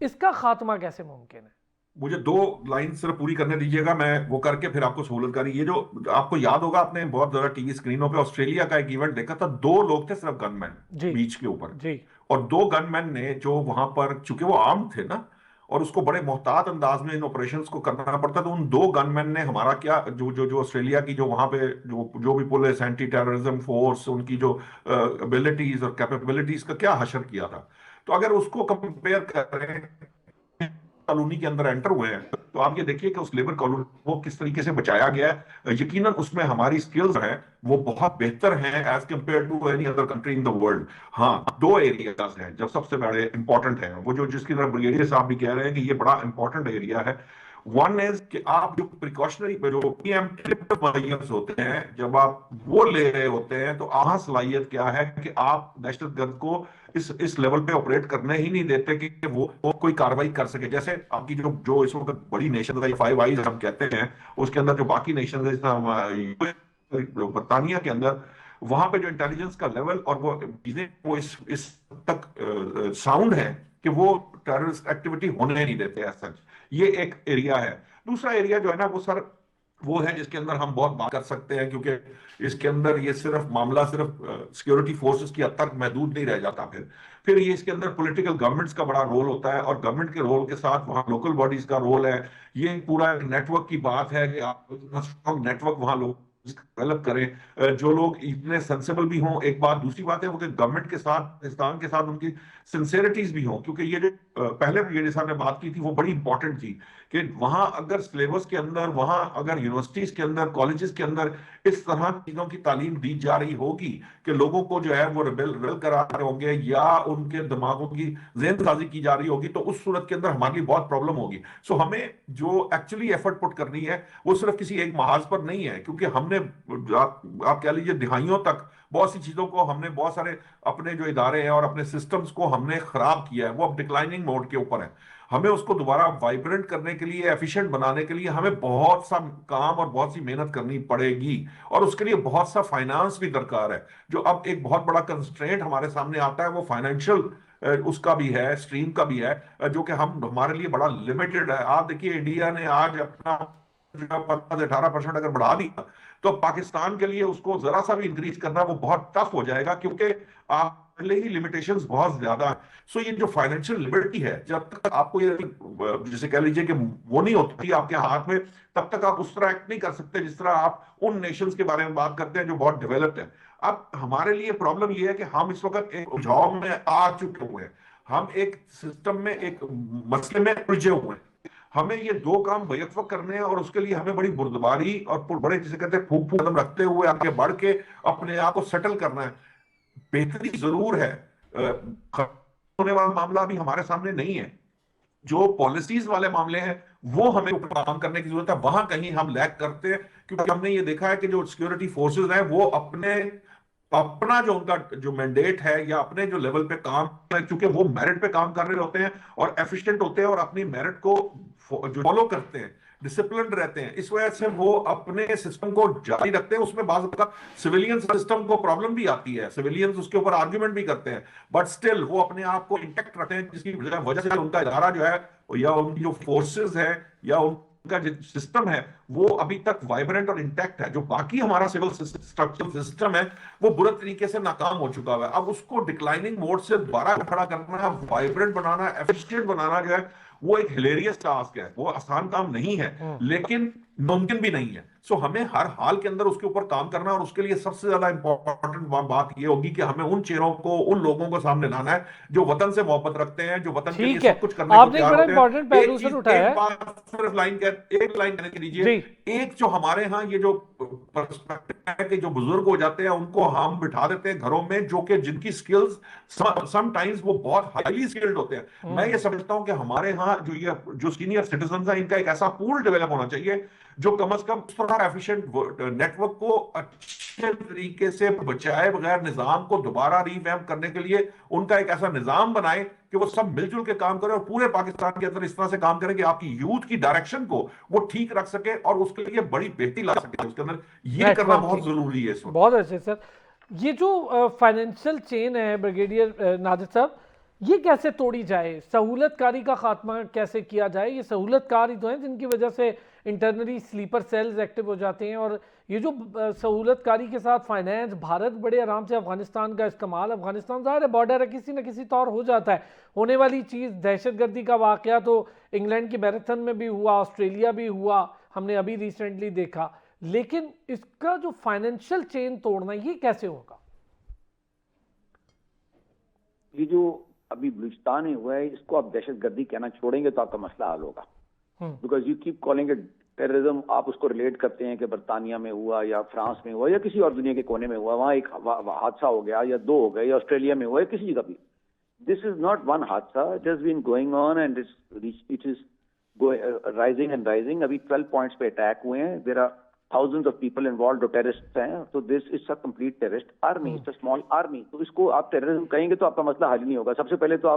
इसका खात्मा कैसे मुमकिन है? मुझे 2 लाइन सिर्फ पूरी करने दीजिएगा, मैं वो करके फिर आपको सहूलतकारी। ये जो आपको याद होगा, आपने बहुत ज्यादा टीवी स्क्रीनों पे ऑस्ट्रेलिया का एक इवेंट देखा था, 2 लोग थे सिर्फ गनमैन बीच के ऊपर जी। और 2 गनमैन ने जो वहां पर, चूंकि वो आर्म थे ना, और उसको बड़े मोहतात अंदाज में इन ऑपरेशंस को करना पड़ता, तो उन 2 गनमैन ने हमारा क्या, जो ऑस्ट्रेलिया की जो वहां पे जो भी पुलिस, एंटी टेररिज्म फोर्स, उनकी जो एबिलिटीज और कैपेबिलिटीज का क्या हशर किया था। तो अगर उसको कंपेयर करें कॉलोनी के अंदर एंटर हुए हैं, तो आप ये देखिए कि उस लेबर कॉलोनी को किस तरीके से बचाया गया है। यकीनन उसमें हमारी स्किल्स हैं वो बहुत बेहतर हैं as compare to any other country in the world. हाँ, 2 एरियाज हैं जो सबसे बड़े इंपॉर्टेंट हैं, वो जो जिसकी तरफ ब्रिगेडियर साहब भी कह रहे हैं कि ये बड़ा इंपॉर्टेंट एरिया है। वन इज कि आप जो प्रिकॉशनरी जो प्रीएम्प्टिव मेजर्स होते हैं, जब आप वो ले रहे होते हैं, तो आहा सलाहियत क्या है कि आप दहशतगर्द को इस लेवल पे ऑपरेट करने ही नहीं देते कि वो कोई कार्रवाई कर सके। जैसे आपकी जो इस वक्त बड़ी नेशन है, 5 आईज हम कहते हैं, उसके अंदर जो बाकी नेशन है, बरतानिया के अंदर, वहां पे जो इंटेलिजेंस का लेवल और वो चीजें वो इस तक साउंड है कि वो टेररिस्ट एक्टिविटी होने नहीं देते एज सच। ये एक एरिया है। दूसरा एरिया जो है ना, वो सर वो है जिसके अंदर हम बहुत बात कर सकते हैं, क्योंकि इसके अंदर ये मामला सिर्फ सिक्योरिटी फोर्सेस की हद तक महदूद नहीं रह जाता। फिर ये इसके अंदर पॉलिटिकल गवर्नमेंट्स का बड़ा रोल होता है, और गवर्नमेंट के रोल के साथ वहाँ लोकल बॉडीज का रोल है। ये पूरा नेटवर्क की बात है कि आप स्ट्रॉन्ग नेटवर्क वहाँ लोग डेवलप करें, जो लोग इतने सेंसिबल भी हों। एक बात, दूसरी बात है वो कि गवर्नमेंट के साथ, पाकिस्तान के साथ उनकी सिंसेरिटीज भी हों, क्योंकि ये जो पहले ब्रिगेडियर साहब ने बात की थी वो बड़ी इंपॉर्टेंट थी कि वहां अगर सिलेबस के अंदर, वहां अगर यूनिवर्सिटीज के अंदर, कॉलेजेस के अंदर इस तरह की चीजों की तालीम दी जा रही होगी कि लोगों को जो है वो रिबेल करा रहे होंगे या उनके दिमागों की ज़हनसाजी की जा रही होगी, तो उस सूरत के अंदर हमारे लिए बहुत प्रॉब्लम होगी। सो हमें जो एक्चुअली एफर्ट पुट करनी है वो सिर्फ किसी एक महाज पर नहीं है, क्योंकि हमने आप कह लीजिए दिहाइयों तक बहुत सी चीजों को हमने, बहुत सारे अपने जो इदारे हैं और अपने सिस्टम्स को हमने खराब किया है, वो अब डिक्लाइनिंग मोड के ऊपर है। हमें उसको दोबारा वाइब्रेंट करने के लिए, एफिशिएंट बनाने के लिए हमें बहुत सा काम और बहुत सी मेहनत करनी पड़ेगी, और उसके लिए बहुत सा फाइनेंस भी दरकार है। जो अब एक बहुत बड़ा कंस्ट्रेंट हमारे सामने आता है वो फाइनेंशियल उसका भी है, स्ट्रीम का भी है, जो कि हम हमारे लिए बड़ा लिमिटेड है। आप देखिए इंडिया ने आज अपना 15 से 18% अगर बढ़ा दिया, तो पाकिस्तान के लिए उसको जरा सा भी इंक्रीज करना वो बहुत टफ हो जाएगा, क्योंकि आप पहले ही लिमिटेशंस बहुत ज्यादा है। सो ये जो फाइनेंशियल लिबर्टी है, जब तक आपको ये जैसे कह लीजिए कि वो नहीं होती आपके हाथ में, तब तक आप उस तरह एक्ट नहीं कर सकते जिस तरह आप उन नेशंस के बारे में बात करते हैं जो बहुत डेवलप्ड है। अब हमारे लिए प्रॉब्लम ये है कि हम इस वक्त एक उलझाव में आ चुके हुए हैं, हम एक सिस्टम में, एक मसले में उलझे हुए हैं। हमें ये दो काम बैक करने हैं, और उसके लिए हमें बड़ी बुर्दबारी और बड़े जिसे कहते हैं फूक फूक कदम रखते हुए आगे बढ़ के अपने आप को सेटल करना है। बेहतरी जरूर है, होने वाला मामला अभी हमारे सामने नहीं है। जो पॉलिसीज वाले मामले हैं वो हमें ऊपर काम करने की जरूरत है, वहां कहीं हम लैग करते हैं, क्योंकि हमने ये देखा है कि जो सिक्योरिटी फोर्सेस हैं वो अपना जो उनका जो मैंडेट है या अपने जो लेवल पे काम है, क्योंकि वो मेरिट पे काम कर रहे होते हैं और एफिशिएंट होते हैं और अपनी मेरिट को जो फॉलो करते हैं, डिसिप्लिन रहते हैं, इस वजह से वो अपने सिस्टम को जारी रखते हैं। उसमें बाज़ का सिविलियन सिस्टम को प्रॉब्लम भी आती है, सिविलियंस उसके ऊपर आर्ग्यूमेंट भी करते हैं, बट स्टिल वो अपने आप को इंटेक्ट रखते हैं, जिसकी वजह से उनका इदारा जो है या उनकी जो फोर्सेस है या उनका जो सिस्टम है वो अभी तक वाइब्रेंट और इंटैक्ट है। जो बाकी हमारा सिविल स्ट्रक्चरल सिस्टम है वो बुरे तरीके से नाकाम हो चुका है। अब उसको डिक्लाइनिंग मोड से दोबारा खड़ा करना, वाइब्रेंट बनाना, एफिशिएंट बनाना जो है वो एक हिलेरियस टास्क है, वो आसान काम नहीं है, लेकिन मुमकिन भी नहीं है। सो हमें हर हाल के अंदर उसके ऊपर काम करना, और उसके लिए सबसे ज्यादा इंपॉर्टेंट बात ये होगी कि हमें उन चेहरों को, उन लोगों को सामने लाना है जो वतन से मोहब्बत रखते हैं, जो वतन के लिए ठीक है, सब कुछ करने को आपने एक तैयार बड़ा होते इंपॉर्टेंट हैं। पहलू एक सर चीज, उठाया एक है बात सिर्फ एक लाइन कहने के दीजिए। जी। एक जो हमारे यहाँ ये जो पर्सपेक्टिव है कि जो बुजुर्ग हो जाते हैं उनको हम बिठा देते हैं घरों में, जो कि जिनकी स्किल्स समटाइम्स वो बहुत हाईली स्किल्ड होते हैं। मैं ये समझता हूं कि हमारे यहाँ जो सीनियर सिटीजन है इनका एक ऐसा पूल डेवलप होना चाहिए जो कम से कम थोड़ा एफिशिएंट नेटवर्क को अच्छे तरीके से बचाए बगैर निजाम को दोबारा रीवैम्प करने के लिए उनका एक ऐसा निजाम बनाए कि वो सब मिलजुल के काम करें और पूरे पाकिस्तान के अंदर इस तरह से काम करें कि आपकी यूथ की डायरेक्शन को वो ठीक रख सके और उसके लिए बड़ी बेहतरी ला सके। उसके अंदर ये करना बहुत जरूरी है इस वक्त। बहुत अच्छे सर। ये जो फाइनेंशियल चेन है ब्रिगेडियर नादिर साहब, ये कैसे तोड़ी जाए? सहूलतकारी का खात्मा कैसे किया जाए? ये सहूलतकार ही तो हैं जिनकी वजह से इंटरनली स्लीपर सेल्स एक्टिव हो जाते हैं, और ये जो सहूलतकारी के साथ फाइनेंस, भारत बड़े आराम से अफगानिस्तान का इस्तेमाल, अफगानिस्तान ज़ाहिर है बॉर्डर है, किसी न किसी तौर हो जाता है। होने वाली चीज़ दहशतगर्दी का वाक़या तो इंग्लैंड की मैराथन में भी हुआ, ऑस्ट्रेलिया भी हुआ, हमने अभी रिसेंटली देखा, लेकिन इसका जो फाइनेंशियल चेन तोड़ना ये कैसे होगा? ये जो अभी बलूचिस्तान में हुआ है इसको आप दहशतगर्दी कहना छोड़ेंगे तो आपका मसला हल होगा। Because you keep calling it terrorism, आप उसको रिलेट करते हैं कि बरतानिया में हुआ या फ्रांस में हुआ या किसी और दुनिया के कोने में हुआ, वहां एक हादसा हो गया या दो हो गए, या ऑस्ट्रेलिया में हुआ या किसी जगह भी। दिस इज नॉट वन हादसा, it has been going on and it is rising and rising. अभी 12 पॉइंट्स पे अटैक हुए हैं, there are thousands of people involved, जो टेररिस्ट हैं, तो this is a complete terrorist army, it's a small army. तो इसको आप टेररिज्म कहेंगे तो आपका मसला हल नहीं होगा। सबसे पहले तो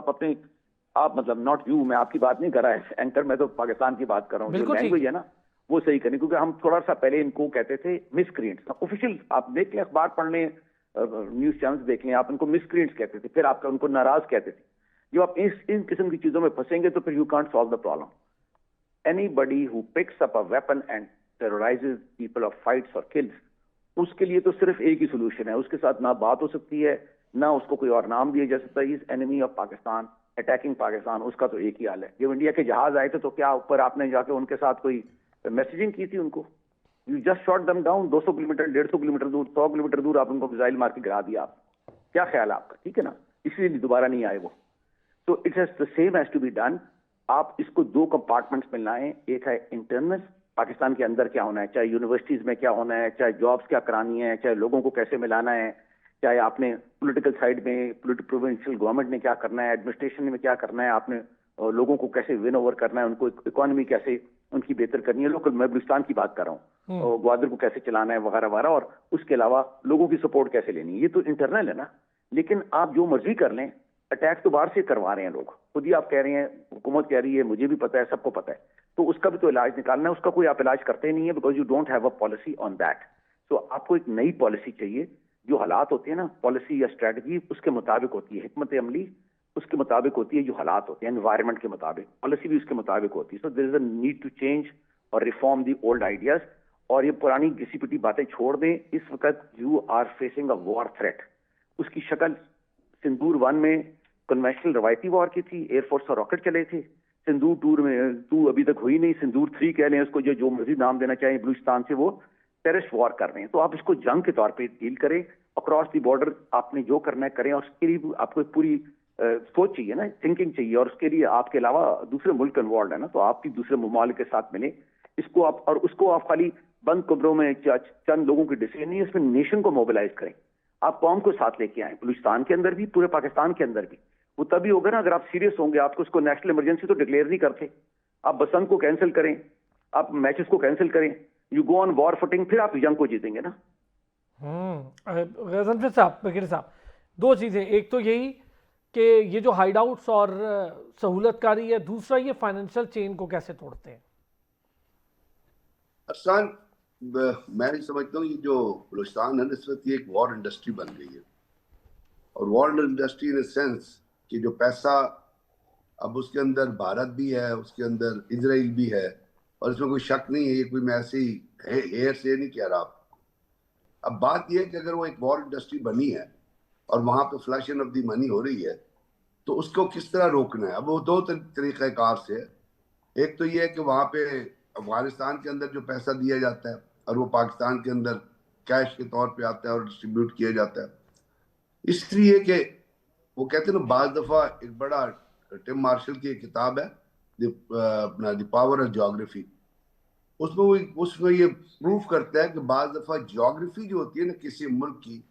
आप मतलब नॉट यू, मैं आपकी बात नहीं कर रहा है एंकर, मैं तो पाकिस्तान की बात कर रहा हूँ। जो लैंग्वेज है ना वो सही करनी, क्योंकि हम थोड़ा सा पहले इनको कहते थे मिसक्रिएंट्स। ऑफिशियल आप देख लें, अखबार पढ़ लें, न्यूज चैनल्स देख लें, आप उनको मिसक्रिएंट्स कहते थे, फिर आपका उनको नाराज कहते थे। जो आप इन किस्म की चीजों में फंसेंगे तो फिर you can't solve the problem. Anybody who picks up a weapon and terrorizes people or fights or kills, उसके लिए तो सिर्फ एक ही सोल्यूशन है, उसके साथ ना बात हो सकती है, ना उसको कोई और नाम दिया जा सकता है। Is enemy of Pakistan, attacking Pakistan, उसका तो एक ही हाल है। जब इंडिया के जहाज आए थे तो क्या ऊपर आपने जाके उनके साथ कोई मैसेजिंग की थी उनको? You just shot them down. 200 kilometre, 150 kilometre दूर, 100 किलोमीटर दूर आप उनको मिसाइल मार के गिरा दिया। आप क्या ख्याल है आपका? ठीक है ना, इसलिए दोबारा नहीं आए वो। तो it has the same has to be done. आप इसको दो कंपार्टमेंट्स में लाएं, एक है इंटरनल, पाकिस्तान के अंदर क्या होना है, चाहे यूनिवर्सिटीज में क्या होना है, चाहे जॉब्स क्या करानी है, चाहे लोगों को कैसे मिलाना है, चाहे आपने पॉलिटिकल साइड में प्रोविंशियल गवर्नमेंट ने क्या करना है, एडमिनिस्ट्रेशन में क्या करना है, आपने लोगों को कैसे विन ओवर करना है, उनको इकोनॉमी कैसे उनकी बेहतर करनी है, लोकल, मैं बलूचिस्तान की बात कर रहा हूँ, और ग्वादर को कैसे चलाना है वगैरह वगैरह, और उसके अलावा लोगों की सपोर्ट कैसे लेनी है, ये तो इंटरनल है ना। लेकिन आप जो मर्जी कर लें, अटैक तो बाहर से करवा रहे हैं लोग, खुद ही आप कह रहे हैं, हुकूमत कह रही है, मुझे भी पता है, सबको पता है, तो उसका भी तो इलाज निकालना है। उसका कोई आप इलाज करते नहीं है, because you don't have a policy on that. So आपको एक नई पॉलिसी चाहिए, जो हालात होते हैं ना, पॉलिसी या स्ट्रेटजी उसके मुताबिक होती है, हिकमत अमली उसके मुताबिक होती है, जो हालात होते हैं एनवायरनमेंट के मुताबिक, पॉलिसी भी उसके मुताबिक होती है। So there is a need to change और रिफॉर्म दी ओल्ड आइडियाज, और ये पुरानी घिसी पिटी बातें छोड़ दें। इस वक्त you are facing a war threat. उसकी शक्ल सिंदूर 1 में कन्वेंशनल रवायती वॉर की थी, एयरफोर्स और रॉकेट चले थे। सिंदूर 2 अभी तक हुई नहीं, सिंदूर 3 कह लें उसको, जो मर्जी नाम देना चाहें, बलूचिस्तान से वो टेररिस्ट वॉर कर रहे हैं। तो आप इसको जंग के तौर पे डील करें, अक्रॉस द बॉर्डर आपने जो करना है करें, और उसके लिए आपको एक पूरी सोच चाहिए ना, थिंकिंग चाहिए, और उसके लिए आपके अलावा दूसरे मुल्क इन्वॉल्व है ना, तो आप भी दूसरे ममालिक के साथ मिलें इसको आप, और उसको आप खाली बंद कमरों में चंद लोगों की डिसीजन नहीं, इसमें नेशन को मोबिलाइज करें। आप कौम को साथ लेके आए, बलूचिस्तान के अंदर भी, पूरे पाकिस्तान के अंदर भी। वो तभी होगा ना अगर आप सीरियस होंगे। आपको उसको नेशनल इमरजेंसी तो डिक्लेयर नहीं करते, आप बसंत को कैंसिल करें, आप मैचेस को कैंसिल करें, you go on war footing, फिर आप जंग को जीतेंगे ना। गजनफर साहब, बकीर साहब, दो चीज़ें, एक तो यही कि ये जो हाइड आउट्स और सहूलतकारी है, दूसरा ये फाइनेंशियल चेन को कैसे तोड़ते हैं। अफसान, मैं नहीं समझता हूँ ये जो बलूचिस्तान है इस वक्त ये एक वॉर इंडस्ट्री बन गई है, और वॉर इंडस्ट्री इन सेंस कि जो पैसा अब उसके अंदर भारत भी है, उसके अंदर इजराइल भी है, और इसमें कोई शक नहीं है, ये कोई मैं ऐसे ही हेयर से नहीं कह रहा आपको। अब बात यह है कि अगर वो एक वॉर इंडस्ट्री बनी है और वहां पे फ्लशिंग ऑफ द मनी हो रही है, तो उसको किस तरह रोकना है। अब वो दो तरीक़ाकार से है। एक तो ये है कि वहां पे अफगानिस्तान के अंदर जो पैसा दिया जाता है और वो पाकिस्तान के अंदर कैश के तौर पे आता है और डिस्ट्रीब्यूट किया जाता है, इसलिए कि वो कहते हैं ना, बाज दफा एक बड़ा टिम मार्शल की एक किताब है अपना द पावर ऑफ ज्योग्राफी, उसमें ये प्रूफ करता है कि बाज दफा ज्योग्राफी जो होती है ना किसी मुल्क की,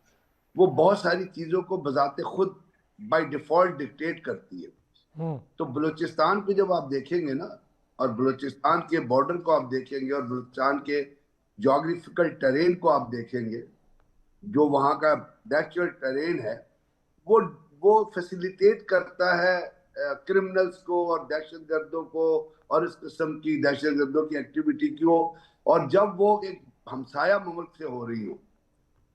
वो बहुत सारी चीजों को बजाते खुद बाय डिफॉल्ट डिक्टेट करती है। तो बलूचिस्तान को जब आप देखेंगे ना, और बलूचिस्तान के बॉर्डर को आप देखेंगे, और बलूचिस्तान के ज्योग्राफिकल टेरेन को आप देखेंगे, जो वहाँ का नेचुरल टेरेन है, वो फैसिलिटेट करता है क्रिमिनल्स को और दहशतगर्दों को और इस किस्म की दहशतगर्दों की एक्टिविटी को। और जब वो एक हमसाया मुल्क से हो रही हो,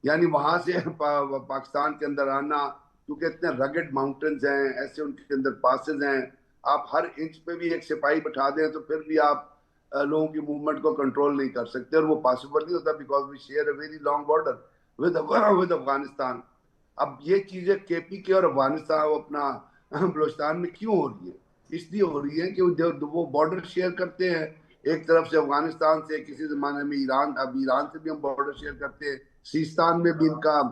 यानी वहां से पाकिस्तान के अंदर आना, क्योंकि इतने रगेड माउंटेन्स हैं, ऐसे उनके अंदर पासेस हैं, आप हर इंच पे भी एक सिपाही बैठा दें तो फिर भी आप लोगों की मूवमेंट को कंट्रोल नहीं कर सकते, और वो पॉसिबल नहीं होता, because we share a very long border with Afghanistan. अब ये चीजें केपी के और अफगानिस्तान अपना बलूचिस्तान में क्यों हो रही है? इसलिए हो रही है कि वो बॉर्डर शेयर करते हैं, एक तरफ से अफगानिस्तान से, किसी जमाने में ईरान, अब ईरान से भी हम बॉर्डर शेयर करते हैं, सिस्तान में भी इनका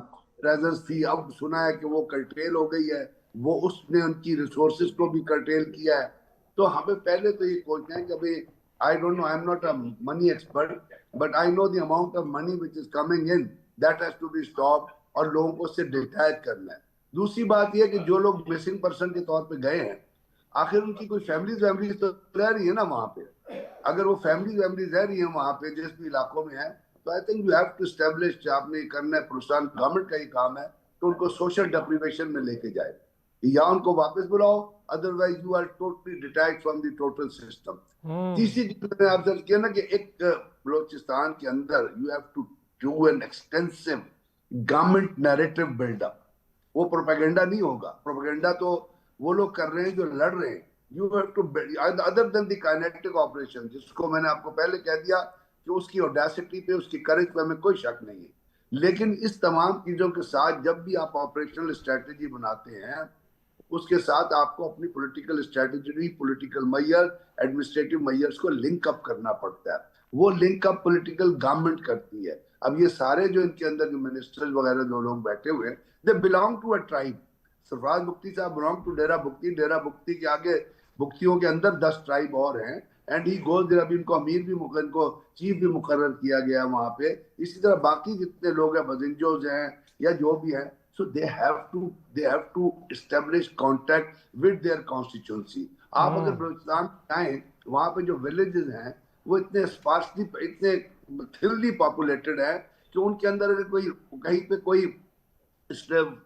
प्रेजेंस थी, अब सुना है कि वो कर्टेल हो गई है, वो उसने उनकी रिसोर्सेज को भी कर्टेल किया है। तो हमें पहले तो ये सोचना है कि अभी I don't know, I am not a money expert, but I know the amount of money which is coming in, that has to be stopped, और लोगों को उससे डिटैच करना है। दूसरी बात यह कि जो लोग मिसिंग पर्सन के तौर पे गए हैं, आखिर उनकी कोई फैमिलीज तो रह रही है ना वहां पे। अगर वो फैमिलीज रह रही है वहां पे जिस भी इलाकों में है, तो I think you have to establish, आपने करना है, बलूचिस्तान गवर्नमेंट का ही काम है, तो उनको सोशल डिप्रीवेशन में लेके जाए, या उनको वापस बुलाओ, otherwise you are totally detach from the total system. तीसरी चीज मैंने ऑब्जर्व किया ना कि एक बलूचिस्तान के अंदर you have to do an extensive government narrative buildup. वो प्रोपेगेंडा नहीं होगा, प्रोपेगेंडा तो वो लोग कर रहे हैं जो लड़ रहे हैं। You have to other than the kinetic operation, जिसको मैंने आपको पहले कह दिया कि उसकी ऑडेसिटी पे, उसकी करेज पे हमें कोई शक नहीं है, लेकिन इस तमाम चीजों के साथ जब भी आप ऑपरेशनल स्ट्रेटेजी बनाते हैं, उसके साथ आपको अपनी political strategy, political measure, administrative measures को लिंक अप करना पड़ता है। वो लिंक अप पॉलिटिकल गवर्नमेंट करती है। अब ये सारे जो इनके अंदर जो मिनिस्टर्स वगैरह जो लोग बैठे हुए हैं, they belong to a tribe. Sarfaraz Mufti साहब बिलोंग टू डेरा बुख्ती के आगे बुख्तियों के अंदर 10 ट्राइब और हैं, एंड ही गोज देयर। अभी इनको अमीर भी इनको चीफ भी मुकर्रर किया गया वहां पे। इसी तरह बाकी जितने लोग हैं, बजिंजोज हैं या जो भी हैं, so they have to establish contact with their constituency. आप अगर बलूचिस्तान जाएं, वहां पे जो विलेजेस हैं वो इतने स्पार्सली, इतने थिनली पॉपुलेटेड है कि उनके अंदर अगर कोई कहीं पे कोई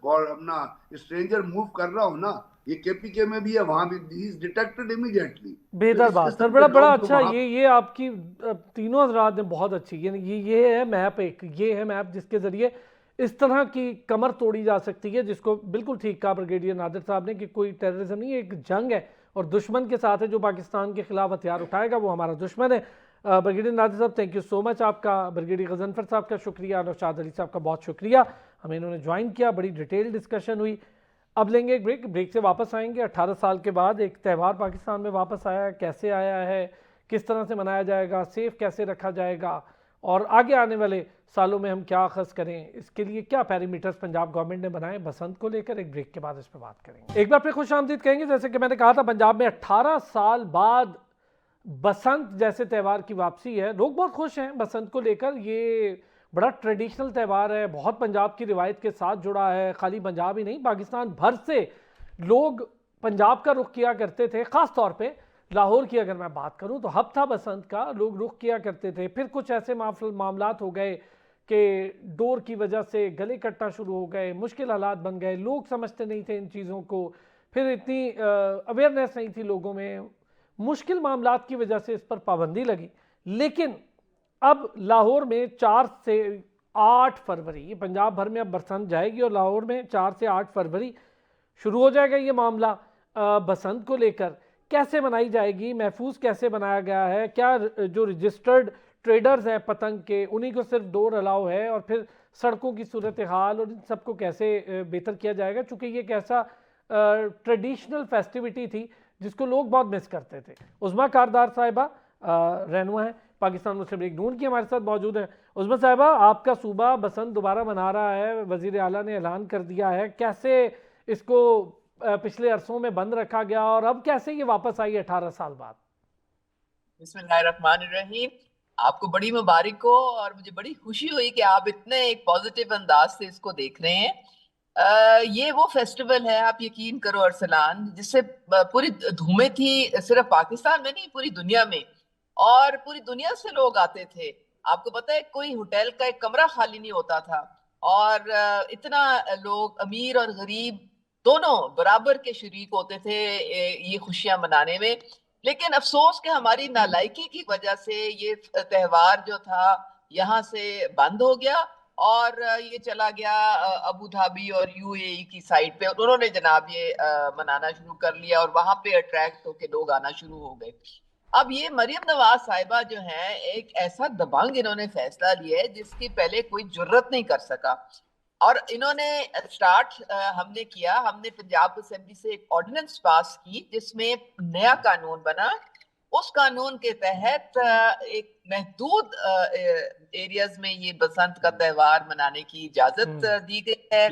और अपना स्ट्रेंजर मूव कर रहा हो ना, ये केपीके में भी है, वहां भी ही इज डिटेक्टेड इमीडिएटली। बेहतर बात सर, बड़ा बड़ा अच्छा। ये आपकी तीनों हजरात ने बहुत अच्छी, ये है मैप, ये है मैप जिसके जरिए इस तरह की कमर तोड़ी जा सकती है, जिसको बिल्कुल ठीक कहा ब्रिगेडियर नादिर साहब ने कि कोई टेररिज्म नहीं है, एक जंग है और दुश्मन के साथ है। जो पाकिस्तान के खिलाफ हथियार उठाएगा वो हमारा दुश्मन है। ब्रिगेडियर नादिर साहब, थैंक यू सो मच आपका। ब्रिगेडियर गजनफर साहब का शुक्रिया, नौशाद अली साहब का बहुत शुक्रिया, हमें इन्होंने ज्वाइन किया, बड़ी डिटेल डिस्कशन हुई। अब लेंगे एक ब्रेक से वापस आएंगे। 18 साल के बाद एक त्यौहार पाकिस्तान में वापस आया है, कैसे आया है, किस तरह से मनाया जाएगा, सेफ कैसे रखा जाएगा और आगे आने वाले सालों में हम क्या अखज़ करें, इसके लिए क्या पैरामीटर्स पंजाब गवर्नमेंट ने बनाए बसंत को लेकर, एक ब्रेक के बाद इस पर बात करेंगे। एक बार फिर खुश आमदीद कहेंगे। जैसे कि मैंने कहा था, पंजाब में 18 साल बाद बसंत जैसे त्यौहार की वापसी है। लोग बहुत खुश हैं बसंत को लेकर। ये बड़ा ट्रेडिशनल त्यौहार है, बहुत पंजाब की रिवायत के साथ जुड़ा है। खाली पंजाब ही नहीं, पाकिस्तान भर से लोग पंजाब का रुख किया करते थे। ख़ास तौर पे लाहौर की अगर मैं बात करूं तो हब था बसंत का, लोग रुख किया करते थे। फिर कुछ ऐसे मामलात हो गए कि डोर की वजह से गले कटना शुरू हो गए, मुश्किल हालात बन गए, लोग समझते नहीं थे इन चीज़ों को, फिर इतनी अवेयरनेस नहीं थी लोगों में, मुश्किल मामलात की वजह से इस पर पाबंदी लगी। लेकिन अब लाहौर में 4 से 8 फरवरी, ये पंजाब भर में अब बसंत जाएगी और लाहौर में 4 से 8 फरवरी शुरू हो जाएगा ये मामला। बसंत को लेकर कैसे मनाई जाएगी, महफूज कैसे बनाया गया है, क्या जो रजिस्टर्ड ट्रेडर्स हैं पतंग के उन्हीं को सिर्फ डोर अलाउ है, और फिर सड़कों की सूरत हाल और इन सबको कैसे बेहतर किया जाएगा, चूँकि ये एक ऐसा ट्रेडिशनल फेस्टिविटी थी जिसको लोग बहुत मिस करते थे। उज़मा कारदार साहिबा रहनुमा है पाकिस्तान मुस्लिम लीग नून की, हमारे साथ मौजूद है। उज़मा साहिबा, आपका सूबा बसंत दोबारा मना रहा है, वज़ीर आला ने ऐलान कर दिया है, कैसे इसको पिछले अरसों में बंद रखा गया और अब कैसे ये वापस आई 18 साल बाद? बिस्मिल्लाहिर्रहमानिर्रहीम। आपको बड़ी मुबारक हो और मुझे बड़ी खुशी हुई कि आप इतने एक पॉजिटिव अंदाज से इसको देख रहे हैं। ये वो फेस्टिवल है, आप यकीन करो अरसलान, जिससे पूरी धूमें थी, सिर्फ पाकिस्तान में नहीं पूरी दुनिया में, और पूरी दुनिया से लोग आते थे। आपको पता है कोई होटल का एक कमरा खाली नहीं होता था, और इतना लोग अमीर और गरीब दोनों बराबर के शरीक होते थे ये खुशियां मनाने में। लेकिन अफसोस कि हमारी नालायकी की वजह से ये त्यौहार जो था यहाँ से बंद हो गया और ये चला गया अबू धाबी और यूएई की साइड पे। उन्होंने जनाब ये मनाना शुरू कर लिया और वहां पे अट्रैक्ट होके लोग आना शुरू हो गए। अब ये मरियम नवाज साहिबा जो है, एक ऐसा दबंग इन्होंने फैसला लिया है जिसकी पहले कोई जुर्रत नहीं कर सका, और इन्होंने स्टार्ट हमने किया, हमने पंजाब असेंबली से एक ऑर्डिनेंस पास की जिसमें नया कानून बना। उस कानून के तहत एक महदूद एरियाज में ये बसंत का त्यौहार मनाने की इजाजत दी गई है,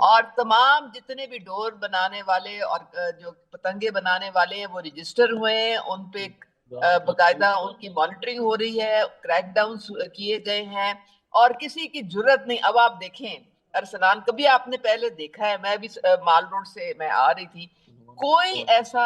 और तमाम जितने भी डोर बनाने वाले और जो पतंगे बनाने वाले हैं वो रजिस्टर हुए हैं, उन पे बाकायदा उनकी मॉनिटरिंग हो रही है, क्रैकडाउन किए गए हैं, और किसी की जुर्रत नहीं। अब आप देखें अरसलान, कभी आपने पहले देखा है, मैं भी माल रोड से मैं आ रही थी, कोई ऐसा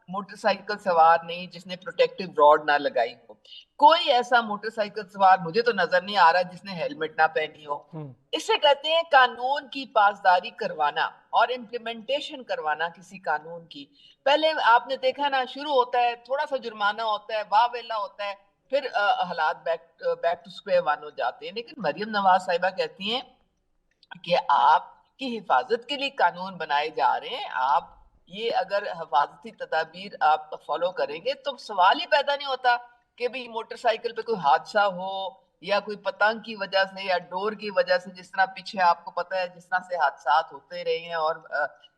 मोटरसाइकिल सवार नहीं जिसने प्रोटेक्टिव रॉड ना लगाई हो, कोई ऐसा मोटरसाइकिल सवार मुझे तो नजर नहीं आ रहा जिसने हेलमेट ना पहनी हो। इसे कहते हैं कानून की पासदारी करवाना और इम्प्लीमेंटेशन करवाना किसी कानून की। पहले आपने देखा ना, शुरू होता है थोड़ा सा जुर्माना होता है, वावेला होता है, फिर हालात बैक टू स्क्वायर वन हो जाते हैं। लेकिन मरियम नवाज साहिबा कहती हैं कि आपकी हिफाजत के लिए कानून बनाए जा रहे हैं, आप ये अगर हिफाजती तदाबीर आप फॉलो करेंगे तो सवाल ही पैदा नहीं होता कि भाई मोटरसाइकिल पे कोई हादसा हो या कोई पतंग की वजह से या डोर की वजह से, जिस तरह पीछे आपको पता है जिस तरह से हादसा होते रहे हैं, और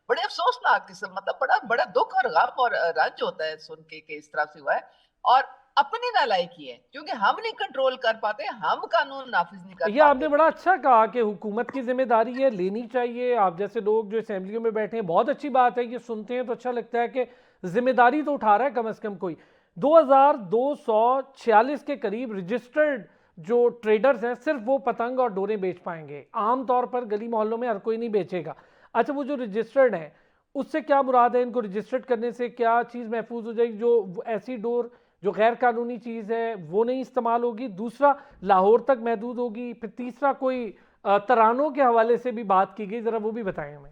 बड़े अफसोसनाक किस्म, मतलब बड़ा बड़ा दुख और गम और रंज होता है सुन के कि इस तरह से हुआ है। और अपनी नालायकी है, क्योंकि हम नहीं कंट्रोल कर पाते, हम कानून नाफिज नहीं कर ये आपने पाते। बड़ा अच्छा कहा कि हुकूमत की जिम्मेदारी है, लेनी चाहिए। आप जैसे लोग जो असेंबलियों में बैठे हैं, बहुत अच्छी बात है, ये सुनते हैं तो अच्छा लगता है कि जिम्मेदारी तो उठा रहा है कम से कम कोई। 2246 के करीब रजिस्टर्ड जो ट्रेडर्स हैं, सिर्फ वो पतंग और डोरें बेच पाएंगे। आम तौर पर गली मोहल्लों में हर कोई नहीं बेचेगा। अच्छा, वो जो रजिस्टर्ड हैं उससे क्या मुराद है? इनको रजिस्टर्ड करने से क्या चीज़ महफूज हो जाएगी? जो ऐसी डोर जो गैर कानूनी चीज़ है वो नहीं इस्तेमाल होगी। दूसरा, लाहौर तक महदूद होगी। फिर तीसरा, कोई तरानों के हवाले से भी बात की गई, ज़रा वो भी बताएं हमें।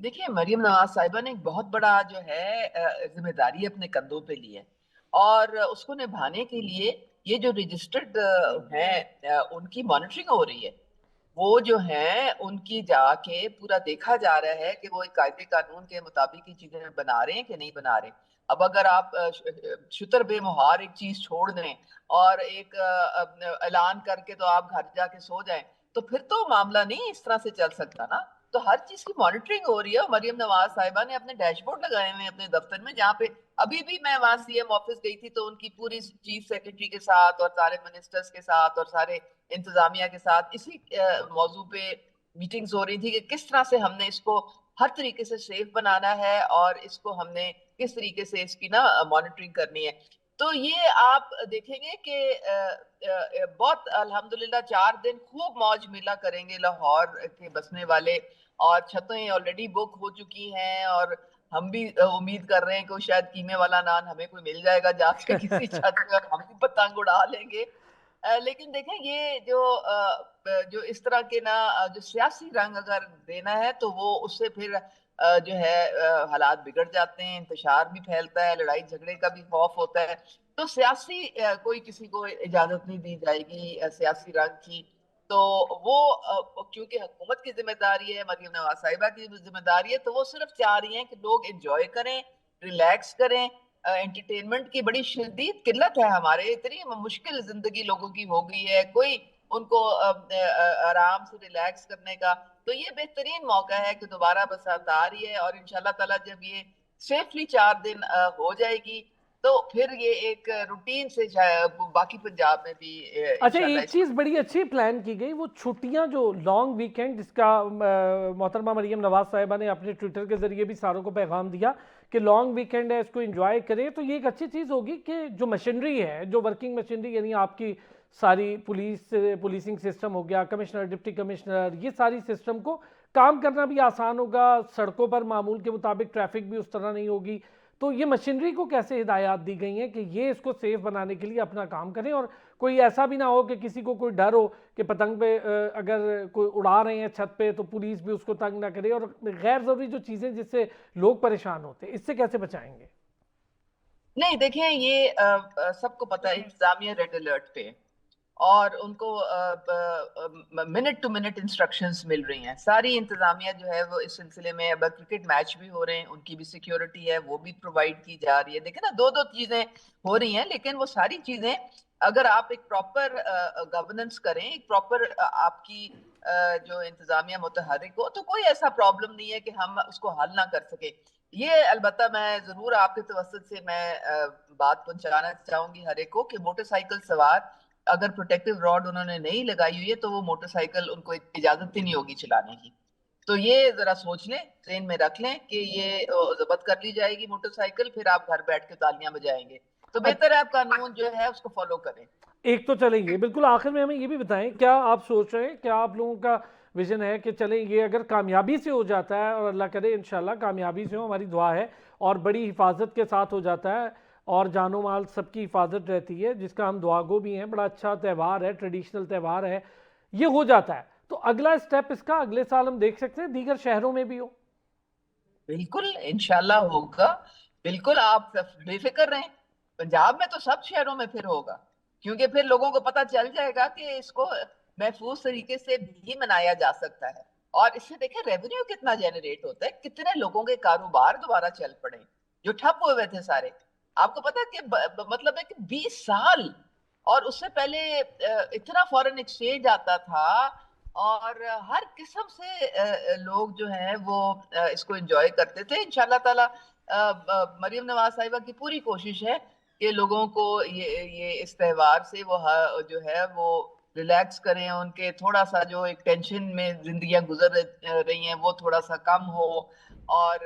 देखिए, मरियम नवाज साहिबा ने एक बहुत बड़ा जो है जिम्मेदारी अपने कंधों पे ली है, और उसको निभाने के लिए ये जो रजिस्टर्ड हैं उनकी मॉनिटरिंग हो रही है। वो जो है उनकी जाके पूरा देखा जा रहा है कि वो एक कायदे कानून के मुताबिक ही चीजें बना रहे हैं कि नहीं बना रहे। अब अगर आप शुतर बेमुहार एक चीज छोड़ दें और एक ऐलान करके तो आप घर जाके सो जाएं, तो फिर तो मामला नहीं इस तरह से चल सकता ना। तो हर चीज की मॉनिटरिंग हो रही है। मरियम नवाज साहिबा ने अपने डैशबोर्ड लगाए हुए हैं अपने दफ्तर में, जहाँ पे अभी भी मैं वहां सीएम ऑफिस गई थी तो उनकी पूरी चीफ सेक्रेटरी के साथ और सारे मिनिस्टर्स के साथ और सारे इंतजामिया के साथ इसी मौजू पे मीटिंग्स हो रही थी कि किस तरह से हमने इसको हर तरीके से सेफ बनाना है और इसको हमने किस तरीके से इसकी ना मॉनिटरिंग करनी है। तो ये आप देखेंगे कि बहुत अल्हम्दुलिल्लाह 4 दिन खूब मौज मिला करेंगे लाहौर के बसने वाले, और छतें ऑलरेडी बुक हो चुकी हैं, और हम भी उम्मीद कर रहे हैं कि शायद कीमे वाला नान हमें कोई मिल जाएगा जाके किसी छत पे, और हम भी पतंग उड़ा लेंगे। लेकिन देखें, ये जो इस तरह के ना जो सियासी रंग अगर देना है तो वो उससे फिर जो है हालात बिगड़ जाते हैं, इंतशार भी फैलता है, लड़ाई झगड़े का भी खौफ होता है। तो सियासी कोई किसी को इजाजत नहीं दी जाएगी सियासी रंग की। तो वो क्योंकि हुकूमत की जिम्मेदारी है, मरियम नवाज साहिबा की जिम्मेदारी है, तो वो सिर्फ चाह रही हैं कि लोग एंजॉय करें, रिलैक्स करें। एंटरटेनमेंट की बड़ी शदीद किल्लत है हमारे, इतनी मुश्किल जिंदगी लोगों की हो गई है, कोई उनको आराम से रिलैक्स करने का। तो ये बेहतरीन मौका है कि दोबारा बरसात आ रही है, और इंशाल्लाह ताला जब ये सेफली 4 दिन हो जाएगी तो फिर ये एक रूटीन से बाकी पंजाब में भी अच्छा, इंशाल्लाह एक चीज़ बड़ी अच्छी प्लान की गई, वो छुट्टियां जो लॉन्ग वीकेंड, जिसका मोहतरमा मरियम नवाज साहिबा ने अपने ट्विटर के जरिए भी सारों को पैगाम दिया कि लॉन्ग वीकेंड है, इसको एंजॉय करें। तो ये एक अच्छी चीज़ होगी कि जो मशीनरी है, जो वर्किंग मशीनरी, यानी आपकी सारी पुलिसिंग सिस्टम हो गया, कमिश्नर, डिप्टी कमिश्नर, ये सारी सिस्टम को काम करना भी आसान होगा। सड़कों पर मामूल के मुताबिक ट्रैफिक भी उस तरह नहीं होगी। तो ये मशीनरी को कैसे हिदायत दी गई हैं कि ये इसको सेफ बनाने के लिए अपना काम करें, और कोई ऐसा भी ना हो कि किसी को कोई डर हो कि पतंग पे अगर कोई उड़ा रहे हैं छत पे तो पुलिस भी उसको तंग ना करे, और गैर जरूरी जो चीज़ें जिससे लोग परेशान होते हैं, इससे कैसे बचाएंगे? नहीं। देखें, ये सबको पता है इंतजामिया रेड अलर्ट पे है, और उनको मिनट टू मिनट इंस्ट्रक्शंस मिल रही हैं। सारी इंतजामिया जो है वो इस सिलसिले में, अब क्रिकेट मैच भी हो रहे हैं, उनकी भी सिक्योरिटी है, वो भी प्रोवाइड की जा रही है। देखिए ना, दो दो चीजें हो रही हैं, लेकिन वो सारी चीजें अगर आप एक प्रॉपर गवर्नेंस करें, एक प्रॉपर आपकी जो इंतजामिया मुतहर्रिक हो, तो कोई ऐसा प्रॉब्लम नहीं है कि हम उसको हल ना कर सके। ये अलबत्ता मैं जरूर आपके तवज्जुह से मैं बात पहुंचाना चाहूंगी हर एक को कि मोटरसाइकिल सवार अगर प्रोटेक्टिव रॉड उन्होंने नहीं लगाई हुई है तो वो मोटरसाइकिल उनको इजाजत ही नहीं होगी चलाने की। तो ये जरा सोच लें, ट्रेन में रख लें कि ये जब्त कर ली जाएगी मोटरसाइकिल, फिर आप घर बैठ के तालियां बजाएंगे। तो बेहतर है आप कानून जो है उसको फॉलो करें। एक तो चलेंगे, बिल्कुल आखिर में हमें ये भी बताएं, क्या आप सोच रहे हैं, क्या आप लोगों का विजन है कि चलें ये अगर कामयाबी से हो जाता है, और अल्लाह करे इंशाल्लाह कामयाबी से हो, हमारी दुआ है, और बड़ी हिफाजत के साथ हो जाता है और जानो माल सबकी हिफाजत रहती है, जिसका हम दुआगो भी हैं, बड़ा अच्छा त्यौहार है, ट्रेडिशनल त्यौहार है, ये हो जाता है, तो अगला स्टेप इसका अगले साल हम देख सकते हैं दीगर शहरों में भी हो? बिल्कुल इंशाल्लाह होगा। बिल्कुल आप बेफिक्र रहें, पंजाब में तो सब शहरों में फिर होगा, क्योंकि फिर लोगों को पता चल जाएगा कि इसको महफूज तरीके से भी मनाया जा सकता है। और इससे देखें रेवेन्यू कितना जनरेट होता है, कितने लोगों के कारोबार दोबारा चल पड़े जो ठप हुए थे सारे। आपको पता है कि मतलब है कि 20 साल और उससे पहले इतना फॉरेन एक्सचेंज आता था, और हर किस्म से लोग जो हैं वो इसको एंजॉय करते थे। इंशाल्लाह ताला मरियम नवाज साहिबा की पूरी कोशिश है कि लोगों को ये इस त्योहार से वो जो है वो रिलैक्स करें, उनके थोड़ा सा जो एक टेंशन में जिंदगियां गुजर रही हैं वो थोड़ा सा कम हो। और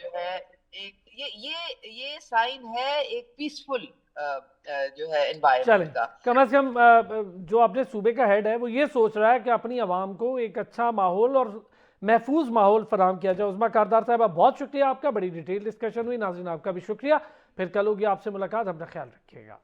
जो है एक ये साइन है एक पीसफुल जो है एनवायरनमेंट चलें, का। कम से कम जो अपने सूबे का हेड है वो ये सोच रहा है कि अपनी आवाम को एक अच्छा माहौल और महफूज माहौल फराम किया जाए। उस्मा कारदार साहब, बहुत शुक्रिया आपका, बड़ी डिटेल डिस्कशन हुई। नाज़रीन, आपका भी शुक्रिया। फिर कल होगी आपसे मुलाकात, अपना ख्याल रखिएगा।